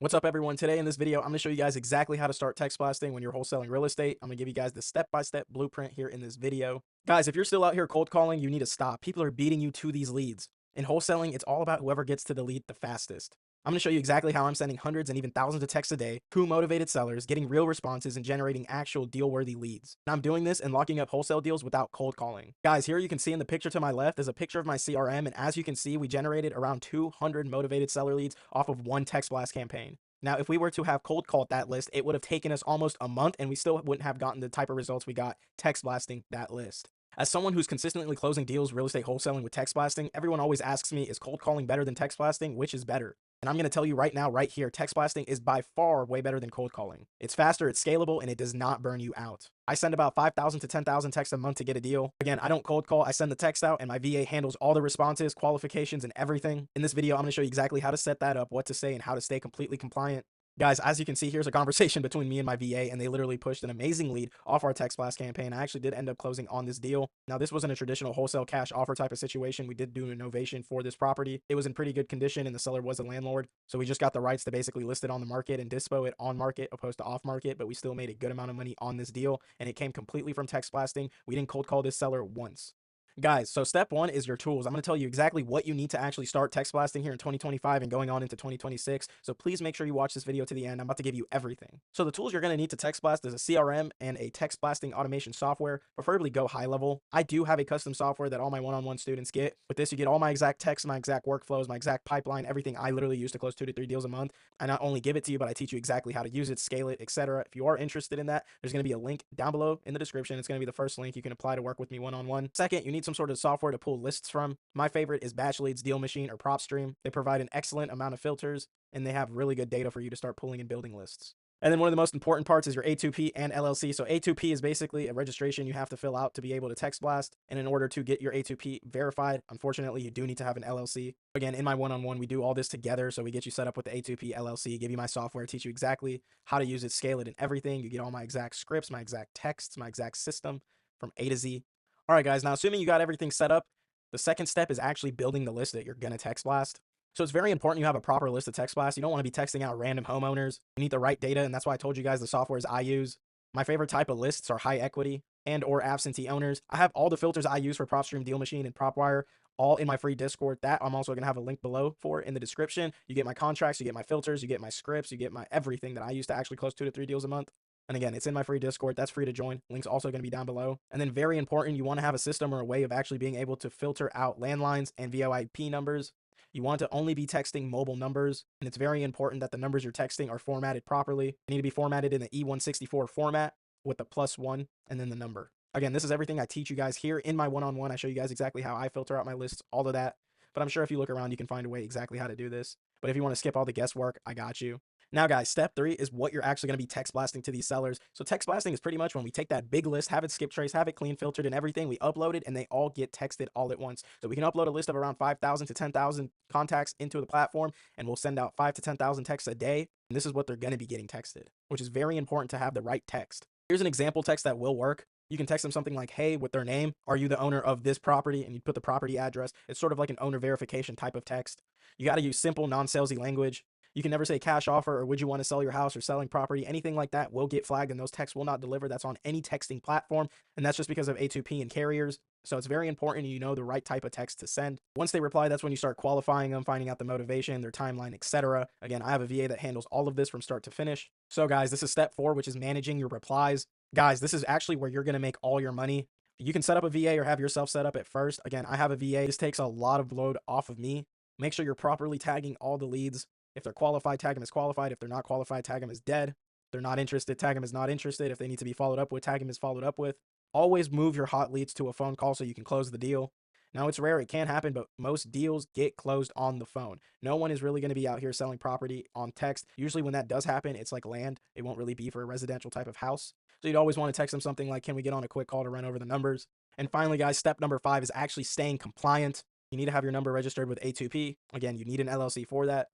What's up, everyone? Today in this video, I'm going to show you guys exactly how to start text blasting when you're wholesaling real estate. I'm going to give you guys the step-by-step blueprint here in this video. Guys, if you're still out here cold calling, you need to stop. People are beating you to these leads. In wholesaling, it's all about whoever gets to the lead the fastest. I'm going to show you exactly how I'm sending hundreds and even thousands of texts a day to motivated sellers, getting real responses, and generating actual deal-worthy leads. And I'm doing this and locking up wholesale deals without cold calling. Guys, here you can see in the picture to my left is a picture of my CRM, and as you can see, we generated around 200 motivated seller leads off of one text blast campaign. Now, if we were to have cold called that list, it would have taken us almost a month and we still wouldn't have gotten the type of results we got text blasting that list. As someone who's consistently closing deals real estate wholesaling with text blasting, everyone always asks me, is cold calling better than text blasting? Which is better? And I'm going to tell you right now, right here, text blasting is by far way better than cold calling. It's faster, it's scalable, and it does not burn you out. I send about 5,000 to 10,000 texts a month to get a deal. Again, I don't cold call, I send the text out and my VA handles all the responses, qualifications, and everything. In this video, I'm going to show you exactly how to set that up, what to say, and how to stay completely compliant. Guys, as you can see, here's a conversation between me and my VA, and they literally pushed an amazing lead off our text blast campaign. I actually did end up closing on this deal. Now, this wasn't a traditional wholesale cash offer type of situation. We did do an innovation for this property. It was in pretty good condition, and the seller was a landlord. So we just got the rights to basically list it on the market and dispo it on market opposed to off market, but we still made a good amount of money on this deal, and it came completely from text blasting. We didn't cold call this seller once. Guys, so step one is your tools. I'm going to tell you exactly what you need to actually start text blasting here in 2025 and going on into 2026. So please make sure you watch this video to the end. I'm about to give you everything. So the tools you're going to need to text blast is a CRM and a text blasting automation software, preferably go high level. I do have a custom software that all my one-on-one students get. With this, you get all my exact texts, my exact workflows, my exact pipeline, everything I literally use to close 2 to 3 deals a month. I not only give it to you, but I teach you exactly how to use it, scale it, etc. If you are interested in that, there's going to be a link down below in the description. It's going to be the first link you can apply to work with me one-on-one. Second, you need some sort of software to pull lists from. My favorite is Batch Leads, Deal Machine, or PropStream. They provide an excellent amount of filters, and they have really good data for you to start pulling and building lists. And then one of the most important parts is your A2P and LLC. So A2P is basically a registration you have to fill out to be able to text blast. And in order to get your A2P verified, unfortunately, you do need to have an LLC. Again, in my one-on-one, we do all this together. So we get you set up with the A2P LLC, give you my software, teach you exactly how to use it, scale it, and everything. You get all my exact scripts, my exact texts, my exact system from A to Z. All right, guys, now assuming you got everything set up, the second step is actually building the list that you're going to text blast. So it's very important you have a proper list of text blasts. You don't want to be texting out random homeowners. You need the right data, and that's why I told you guys the softwares I use. My favorite type of lists are high equity and or absentee owners. I have all the filters I use for PropStream, Deal Machine, and PropWire all in my free Discord. That I'm also going to have a link below for in the description. You get my contracts, you get my filters, you get my scripts, you get my everything that I use to actually close 2 to 3 deals a month. And again, it's in my free Discord. That's free to join. Link's also going to be down below. And then very important, you want to have a system or a way of actually being able to filter out landlines and VoIP numbers. You want to only be texting mobile numbers. And it's very important that the numbers you're texting are formatted properly. They need to be formatted in the E164 format with the +1 and then the number. Again, this is everything I teach you guys here in my one-on-one. I show you guys exactly how I filter out my lists, all of that. But I'm sure if you look around, you can find a way exactly how to do this. But if you want to skip all the guesswork, I got you. Now, guys, step 3 is what you're actually going to be text blasting to these sellers. So text blasting is pretty much when we take that big list, have it skip trace, have it clean filtered and everything, we upload it, and they all get texted all at once. So we can upload a list of around 5,000 to 10,000 contacts into the platform, and we'll send out 5 to 10,000 texts a day. And this is what they're going to be getting texted, which is very important to have the right text. Here's an example text that will work. You can text them something like, hey, with their name, are you the owner of this property? And you put the property address. It's sort of like an owner verification type of text. You got to use simple, non-salesy language. You can never say cash offer or would you want to sell your house or selling property. Anything like that will get flagged and those texts will not deliver. That's on any texting platform. And that's just because of A2P and carriers. So it's very important you know the right type of text to send. Once they reply, that's when you start qualifying them, finding out the motivation, their timeline, etc. Again, I have a VA that handles all of this from start to finish. So guys, this is step 4, which is managing your replies. Guys, this is actually where you're going to make all your money. You can set up a VA or have yourself set up at first. Again, I have a VA. This takes a lot of load off of me. Make sure you're properly tagging all the leads. If they're qualified, tag them as qualified. If they're not qualified, tag them as dead. If they're not interested, tag them as not interested. If they need to be followed up with, tag them as followed up with. Always move your hot leads to a phone call so you can close the deal. Now, it's rare, it can happen, but most deals get closed on the phone. No one is really going to be out here selling property on text. Usually when that does happen, it's like land. It won't really be for a residential type of house. So you'd always want to text them something like, can we get on a quick call to run over the numbers? And finally, guys, step number 5 is actually staying compliant. You need to have your number registered with A2P. Again, you need an LLC for that.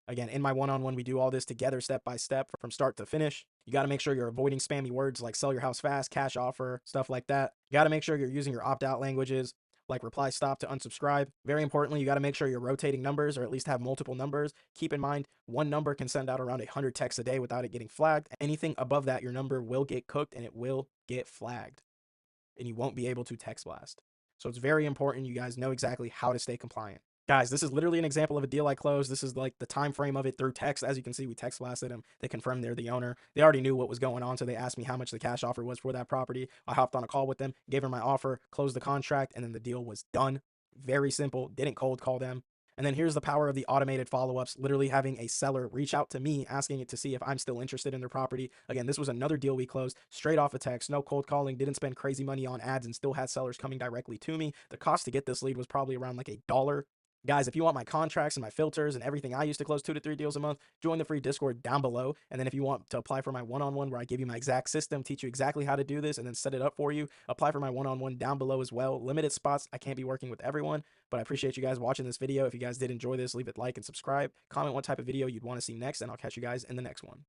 Again, in my one-on-one, we do all this together step by step from start to finish. You got to make sure you're avoiding spammy words like sell your house fast, cash offer, stuff like that. You got to make sure you're using your opt-out languages. like reply stop to unsubscribe. Very importantly, you got to make sure you're rotating numbers or at least have multiple numbers. Keep in mind, one number can send out around 100 texts a day without it getting flagged. Anything above that, your number will get cooked and it will get flagged, and you won't be able to text blast. So it's very important you guys know exactly how to stay compliant. Guys, this is literally an example of a deal I closed. This is like the time frame of it through text. As you can see, we text blasted them. They confirmed they're the owner. They already knew what was going on, so they asked me how much the cash offer was for that property. I hopped on a call with them, gave her my offer, closed the contract, and then the deal was done. Very simple. Didn't cold call them. And then here's the power of the automated follow-ups, literally having a seller reach out to me, asking it to see if I'm still interested in their property. Again, this was another deal we closed straight off a text, no cold calling, didn't spend crazy money on ads, and still had sellers coming directly to me. The cost to get this lead was probably around like $1. Guys, if you want my contracts and my filters and everything I used to close 2 to 3 deals a month, join the free Discord down below. And then if you want to apply for my one-on-one where I give you my exact system, teach you exactly how to do this, and then set it up for you, apply for my one-on-one down below as well. Limited spots. I can't be working with everyone, but I appreciate you guys watching this video. If you guys did enjoy this, leave it like and subscribe. Comment what type of video you'd want to see next, and I'll catch you guys in the next one.